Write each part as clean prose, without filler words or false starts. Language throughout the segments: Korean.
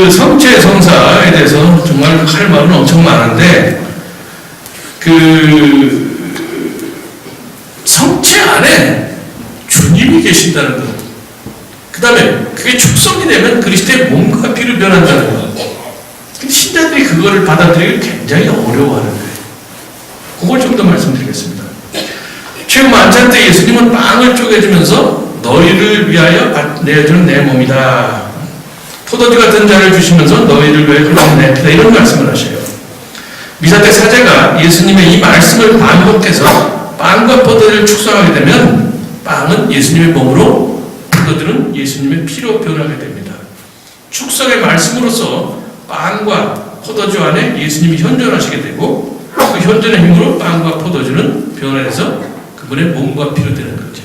그 성체 성사에 대해서 정말 할 말은 엄청 많은데, 그 성체 안에 주님이 계신다는 것, 그 다음에 그게 축성이 되면 그리스도의 몸과 피로 변한다는 것. 신자들이 그거를 받아들이기 굉장히 어려워하는 거예요. 그걸 좀 더 말씀드리겠습니다. 최후 만찬 때 예수님은 빵을 쪼개주면서 너희를 위하여 내어주는 내 몸이다. 포도주 같은 잔을 주시면서 너희를 위하여 흘러는 내 피다. 이런 말씀을 하셔요. 미사 때 사제가 예수님의 이 말씀을 반복해서 빵과 포도주를 축성하게 되면 빵은 예수님의 몸으로, 포도주는 예수님의 피로 변하게 됩니다. 축성의 말씀으로서 빵과 포도주 안에 예수님이 현존하시게 되고, 그 현존의 힘으로 빵과 포도주는 변화해서 그분의 몸과 피로 되는 거죠.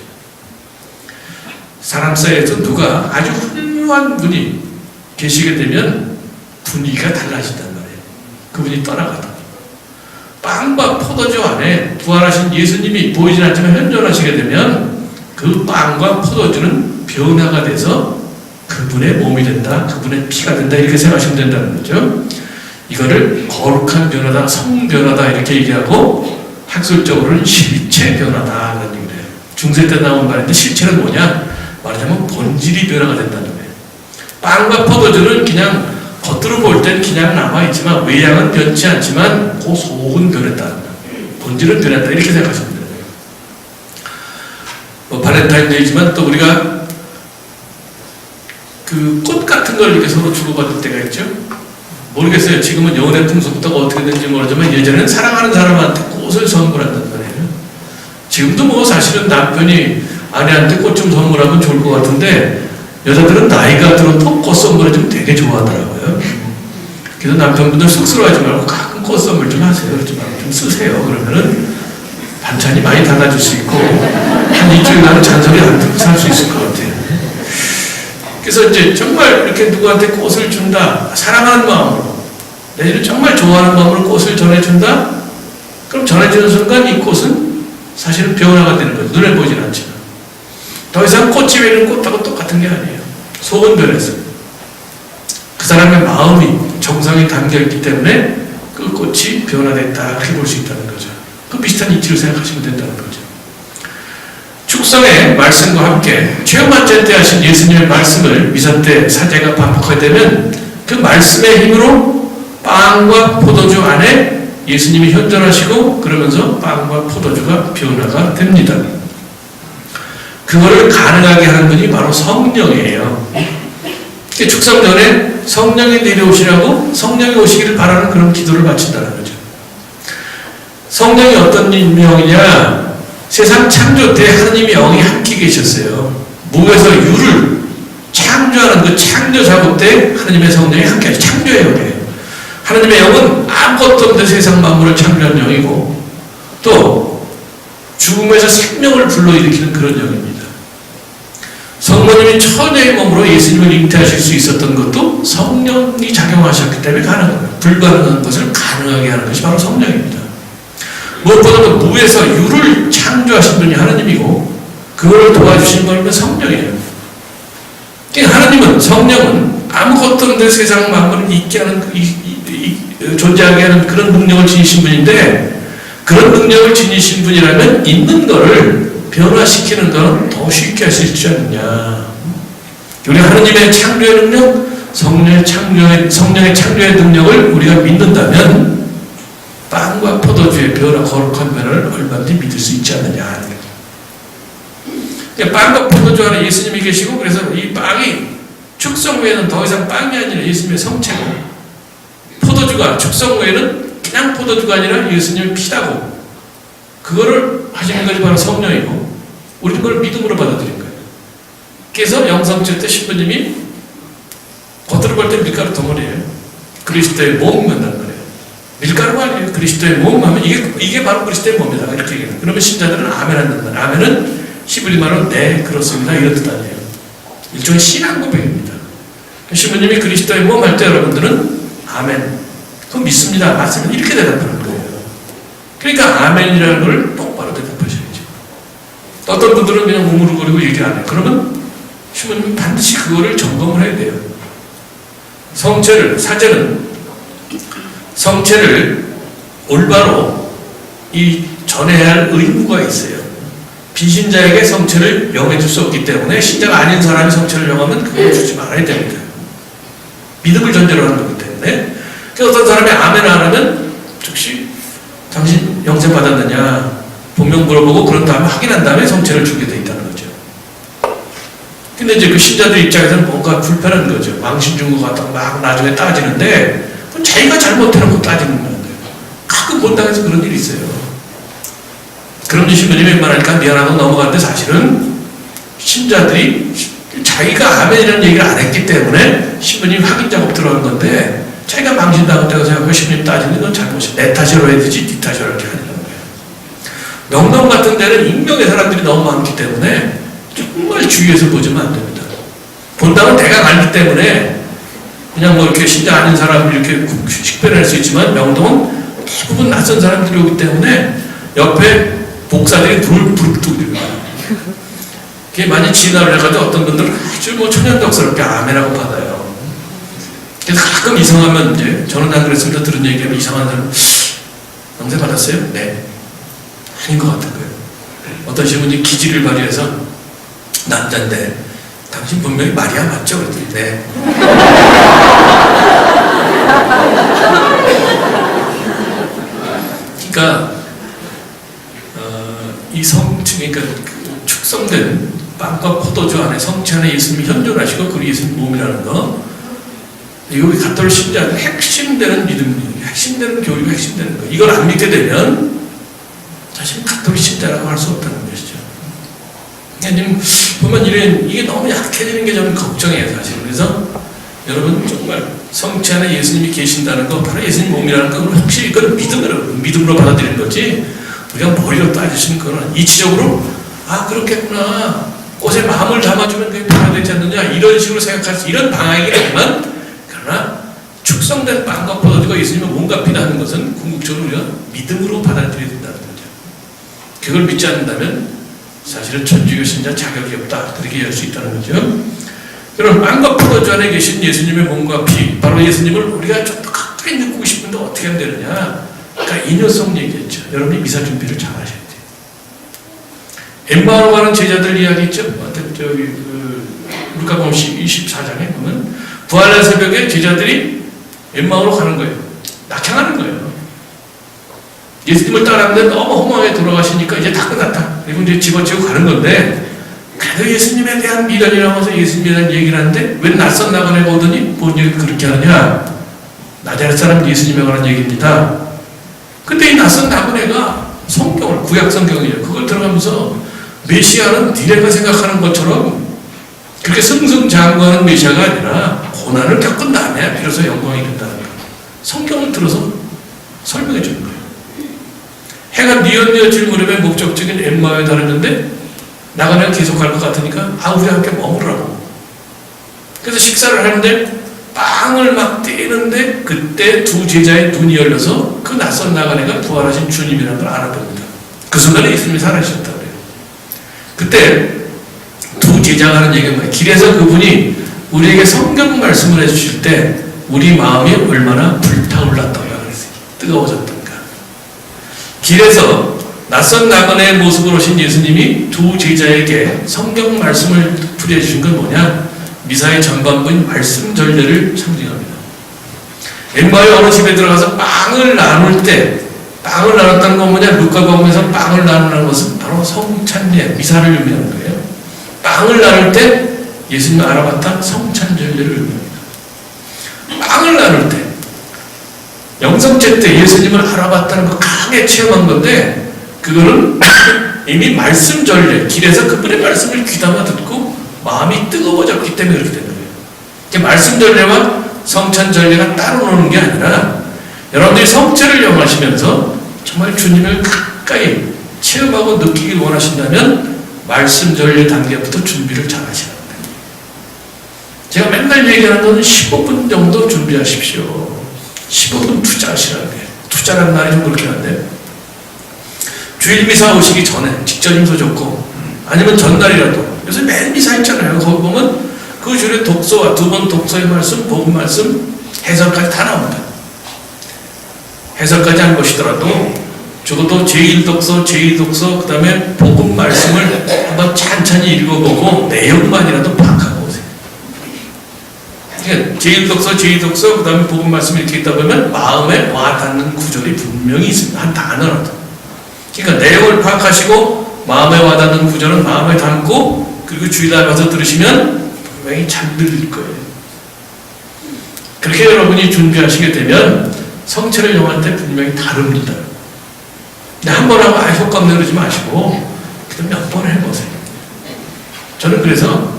사람 사이에서 누가 아주 훌륭한 분이 계시게 되면 분위기가 달라진단 말이에요. 그분이 떠나가다. 빵과 포도주 안에 부활하신 예수님이 보이진 않지만 현존하시게 되면 그 빵과 포도주는 변화가 돼서 그분의 몸이 된다, 그분의 피가 된다, 이렇게 생각하시면 된다는 거죠. 이거를 거룩한 변화다, 성변화다 이렇게 얘기하고, 학술적으로는 실체 변화다 그런 얘기를 해요. 중세 때 나온 말인데 실체는 뭐냐? 말하자면 본질이 변화가 된다는 거예요. 빵과 포도주는 그냥 겉으로 볼 땐 그냥 남아있지만 외양은 변치 않지만 그 속은 변했다, 본질은 변했다, 이렇게 생각하시면 돼요. 뭐 발렌타인데이지만 또 우리가 그 꽃 같은 걸 이렇게 서로 주고받을 때가 있죠. 모르겠어요. 지금은 연애 풍속도가 어떻게 되는지 모르지만 예전에는 사랑하는 사람한테 꽃을 선물한단 말이에요. 지금도 뭐 사실은 남편이 아내한테 꽃 좀 선물하면 좋을 것 같은데, 여자들은 나이가 들어도 꽃 선물해주면 되게 좋아하더라고요. 그래서 남편분들 쑥스러워하지 말고 가끔 꽃 선물 좀 하세요. 그러지 말고 좀 쓰세요. 그러면은 반찬이 많이 달라질 수 있고, 한 일주일 나는 잔소리 안 듣고 살 수 있을 것 같아요. 그래서 이제 정말 이렇게 누구한테 꽃을 준다, 사랑하는 마음으로, 내지는 정말 좋아하는 마음으로 꽃을 전해준다? 그럼 전해주는 순간 이 꽃은 사실은 변화가 되는 거죠. 눈에 보이진 않지만. 더 이상 꽃이 왜 있는 꽃하고 똑같은 게 아니에요. 속은 변했어요. 그 사람의 마음이, 정성이 담겨있기 때문에 그 꽃이 변화됐다, 그렇게 볼 수 있다는 거죠. 그 비슷한 이치로 생각하시면 된다는 거죠. 축성의 말씀과 함께 최후만찬 때 하신 예수님의 말씀을 미사 때 사제가 반복하게 되면 그 말씀의 힘으로 빵과 포도주 안에 예수님이 현존하시고, 그러면서 빵과 포도주가 변화가 됩니다. 그거를 가능하게 하는 분이 바로 성령이에요. 축성 전에 성령이 내려오시라고, 성령이 오시기를 바라는 그런 기도를 바친다는 거죠. 성령이 어떤 인명이냐? 세상 창조 때 하나님의 영이 함께 계셨어요. 무에서 유를 창조하는 그 창조 작업 때 하나님의 성령이 함께 하시죠. 창조의 영이에요. 하나님의 영은 아무것도 없는 세상 만물을 창조한 영이고, 또 죽음에서 생명을 불러일으키는 그런 영입니다. 성모님이 처녀의 몸으로 예수님을 잉태하실 수 있었던 것도 성령이 작용하셨기 때문에 가능한 거예요. 불가능한 것을 가능하게 하는 것이 바로 성령입니다. 무엇보다도 무에서 유를 창조하신 분이 하나님이고, 그걸 도와주신 분은 성령이에요. 하나님은, 성령은 아무것도 없는 세상 만물을 있게 하는, 존재하게 하는 그런 능력을 지니신 분인데, 그런 능력을 지니신 분이라면 있는 거를 변화시키는 건 더 쉽게 할 수 있지 않느냐. 우리 하나님의 창조의 능력, 성령의 창조의 능력을 우리가 믿는다면 빵과 포도주의 변화, 거룩한 변화를 얼마든지 믿을 수 있지 않느냐. 빵과 포도주 안에 예수님이 계시고, 그래서 이 빵이 축성 후에는 더 이상 빵이 아니라 예수님의 성체고, 포도주가 축성 후에는 그냥 포도주가 아니라 예수님의 피다고, 그거를 하시는 것이 바로 성령이고, 우리는 그걸 믿음으로 받아들인 거예요. 그래서 영성체 때 신부님이 겉으로 볼 때 밀가루 덩어리예요. 그리스도의 몸 만난 거예요. 밀가루가 아니에요. 그리스도의 몸 하면 이게 바로 그리스도의 몸이다, 이렇게 얘기해요. 그러면 신자들은 아멘 한단 말이에요. 아멘은 히브리 말로 네 그렇습니다, 이런 뜻 아니에요. 일종의 신앙 고백입니다. 신부님이 그리스도의 몸 할 때 여러분들은 아멘, 그거 믿습니다, 맞습니다, 이렇게 대답하는 거예요. 그러니까 아멘이라는 걸 똑바로 대답하셔야죠. 어떤 분들은 그냥 우물거리고 얘기 안 해요. 그러면 신부님은 반드시 그거를 점검을 해야 돼요. 사제는 성체를 올바로 전해야 할 의무가 있어요. 비신자에게 성체를 영해줄 수 없기 때문에 신자가 아닌 사람이 성체를 영하면 그걸 주지 말아야 됩니다. 믿음을 전제로 하는 거기 때문에. 그래서 어떤 사람이 아멘 안 하면 즉시 당신 영생 받았느냐 본명 물어보고 그런 다음에 확인한 다음에 성체를 주게 돼 있다는 거죠. 근데 이제 그 신자들 입장에서는 뭔가 불편한 거죠. 망신 준 것 같다고 막 나중에 따지는데 자기가 잘못해놓고 따지는 거예요. 가끔 본당에서 그런 일이 있어요. 그런 신부님이 웬만하니까 미안하고 넘어가는데 사실은 신자들이 자기가 아멘이라는 얘기를 안 했기 때문에 신부님 확인 작업 들어간 건데 자기가 망신당했다고 생각하고 신부님 따지는 건 잘못이야. 내 탓이라고 해야 되지 네 탓이라고 이렇게 하는 거예요. 명동 같은 데는 익명의 사람들이 너무 많기 때문에 정말 주의해서 보지만 안 됩니다. 본당은 대강 알기 때문에 그냥 뭐 이렇게 신자 아닌 사람을 이렇게 식별할 수 있지만 명동은 대부분 낯선 사람들이 오기 때문에 옆에 목사들이 부릅뜨고 그게 많이 진화를 해가지고 어떤 분들은 아주 뭐 천연덕스럽게 아멘하고 받아요. 그래서 가끔 이상하면 이제 저는 안 그랬습니다. 들은 얘기하면 이상한 사람 영생 받았어요? 네. 아닌 것 같은 거예요. 어떤 신부님이 기지를 발휘해서 남자인데 당신 분명히 마리아 맞죠? 그랬더니 네. 그러니까 이 그러니까 축성된 빵과 포도주 안에 성체 안에 예수님이 현존하시고 그리고 예수님 몸이라는 거 여기 가톨릭 신자의 핵심되는 믿음이에요. 핵심되는 교리가 핵심되는 거. 이걸 안 믿게 되면 사실 가톨릭 신자라고 할 수 없다는 것이죠. 그러니까 지금 보면 이게 너무 약해지는 게 좀 걱정이에요 사실. 그래서 여러분 정말 성체 안에 예수님이 계신다는 거 바로 예수님 몸이라는 거 확실히 이건 믿음으로 받아들이는 거지 우리가 머리로 따지시는 거는 이치적으로 그렇겠구나 꽃에 마음을 담아주면 그게 변화되지 않느냐 이런 식으로 생각할 수 이런 방향이 되지만 그러나 축성된 빵과 포도주가 예수님의 몸과 피라는 것은 궁극적으로 우리가 믿음으로 받아들여야 된다는 거죠. 그걸 믿지 않는다면 사실은 천주교 신자 자격이 없다 그렇게 이해할 수 있다는 거죠. 그럼 빵과 포도주 안에 계신 예수님의 몸과 피 바로 예수님을 우리가 좀 더 가까이 느끼고 싶은데 어떻게 하면 되느냐 그러니까 인연성 얘기했죠. 여러분이 미사 준비를 잘 하셔야 돼요. 엠마오로 가는 제자들 이야기 있죠. 루카복음 24장에 보면 부활날 새벽에 제자들이 엠마오로 가는 거예요. 낙향하는 거예요. 예수님을 따라하는데 너무 허무하게 돌아가시니까 이제 다 끝났다. 그리고 이제 집어치고 가는 건데 그래도 예수님에 대한 미련이라고 해서 예수님에 대한 얘기를 하는데 왜 낯선 나그네가 오더니 뭔 얘기를 그렇게 하느냐. 나자렛 사람 예수님에 관한 얘기입니다. 근데 이 낯선 나그네가 성경을 구약 성경이에요. 그걸 들어가면서 메시아는 니네가 생각하는 것처럼 그렇게 승승장구하는 메시아가 아니라 고난을 겪은 다음에 비로소 영광이 된다는 거예요. 성경을 들어서 설명해 주는 거예요. 해가 뉘엿뉘엿질 무렵에 목적적인 엠마오에 다녔는데 나그네가 계속 갈 것 같으니까 우리 함께 머무르라고. 그래서 식사를 하는데 빵을 막 떼는데 그때 두 제자의 눈이 열려서 그 낯선 나그네가 부활하신 주님이라는 걸 알아봅니다. 그 순간에 예수님이 살아계셨다 그래요. 그때 두 제자가 하는 얘기가 뭐예요? 길에서 그분이 우리에게 성경 말씀을 해주실 때 우리 마음이 얼마나 불타올랐던가 그랬어요. 뜨거워졌던가. 길에서 낯선 나그네의 모습으로 오신 예수님이 두 제자에게 성경 말씀을 풀이해주신 건 뭐냐? 미사의 전반부인 말씀 전례를 상징합니다. 엠마오의 어느 집에 들어가서 빵을 나눌 때 빵을 나눴다는 건 뭐냐? 루카복음에서 빵을 나누는 것은 바로 성찬례, 미사를 의미하는 거예요. 빵을 나눌 때 예수님을 알아봤다 성찬전례를 의미합니다. 빵을 나눌 때 영성체 때 예수님을 알아봤다는 거 강하게 체험한 건데 그거는 이미 말씀 전례, 길에서 그분의 말씀을 귀담아 듣고 마음이 뜨거워졌기 때문에 그렇게 되는 거예요. 말씀 전례와 성찬 전례가 따로 노는 게 아니라 여러분들이 성체를 영하시면서 정말 주님을 가까이 체험하고 느끼길 원하신다면 말씀 전례 단계부터 준비를 잘 하시라는 거예요. 제가 맨날 얘기하는 건 15분 정도 준비하십시오. 15분 투자하시라는 거예요. 투자라는 말이 좀 그렇긴 한데 주일 미사 오시기 전에 직전임도 좋고 아니면 전날이라도 요새 매일 미사 있잖아요. 거기 보면 그 줄에 독서와 두 번 독서의 말씀, 복음 말씀, 해설까지 다 나옵니다. 해설까지 한 것이더라도 적어도 제1독서, 제2독서, 그 다음에 복음 말씀을 한번 찬찬히 읽어보고 내용만이라도 파악하고 오세요. 그러니까 제1독서, 제2독서, 그 다음에 복음 말씀 이렇게 있다 보면 마음에 와닿는 구절이 분명히 있습니다. 한 단어라도. 그러니까 내용을 파악하시고 마음에 와닿는 구절은 마음에 담고 그리고 주일날 가서 들으시면 분명히 잘 들릴 거예요. 그렇게 여러분이 준비하시게 되면 성철의 영한테 분명히 다릅니다. 근데 한 번 하고 효과 없네 그러지 마시고 그다음 몇 번 해보세요. 저는 그래서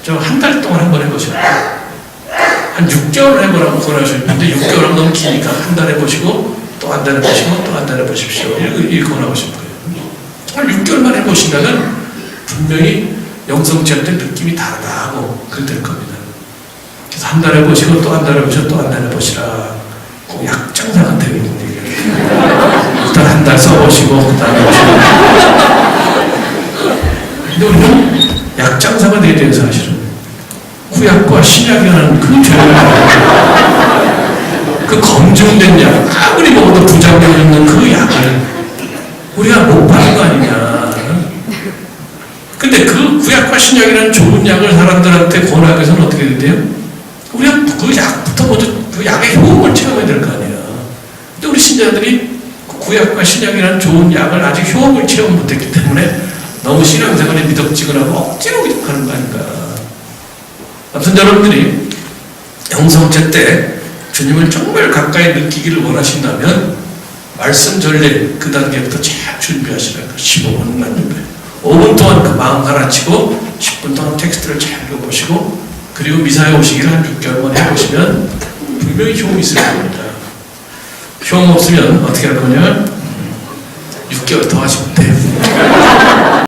저 한 달 동안 한 번 해보시고 한 6개월 해보라고 권하셨는데 6개월 하면 너무 기니까 한 달 해보시고 또 한 달 해보시고 또 한 달 해보십시오. 이렇게 권하고 싶어요. 한 6개월만 해보신다면 분명히 영성체한테 느낌이 다르다고 그렇게 될 겁니다. 그래서 한 달 해보시고 또 한 달 해보시고 또 한 달 해보시라. 꼭 약장사가 되겠는데 일단 한 달 써보시고 그 다음에 보시고 근데 우리는 약장사가 돼야 돼요. 사실은 구약과 신약이라는 그 죄를 그 검증된 약 아무리 먹어도 부작용이 있는 그 약을 우리가 못 받는 거 아니냐. 근데 그 구약과 신약이라는 좋은 약을 사람들한테 권하기 위해서는 어떻게 돼요? 우리가 그 약부터 먼저 그 약의 효험을 체험해야 될 거 아니에요. 근데 우리 신자들이 그 구약과 신약이라는 좋은 약을 아직 효험을 체험 못했기 때문에 너무 신앙생활에 미덕지근하고 억지로 하는 거 아닌가. 아무튼 여러분들이 영성체 때 주님을 정말 가까이 느끼기를 원하신다면 말씀 전례 그 단계부터 잘 준비하시라고 15분만 준비해요. 5분 동안 그 마음 가라치고 10분 동안 텍스트를 잘 읽어보시고 그리고 미사에 오시기를 한 6개월만 해보시면 분명히 효험이 있을 겁니다. 효험 없으면 어떻게 할 거냐? 6개월 더 하시면 돼요.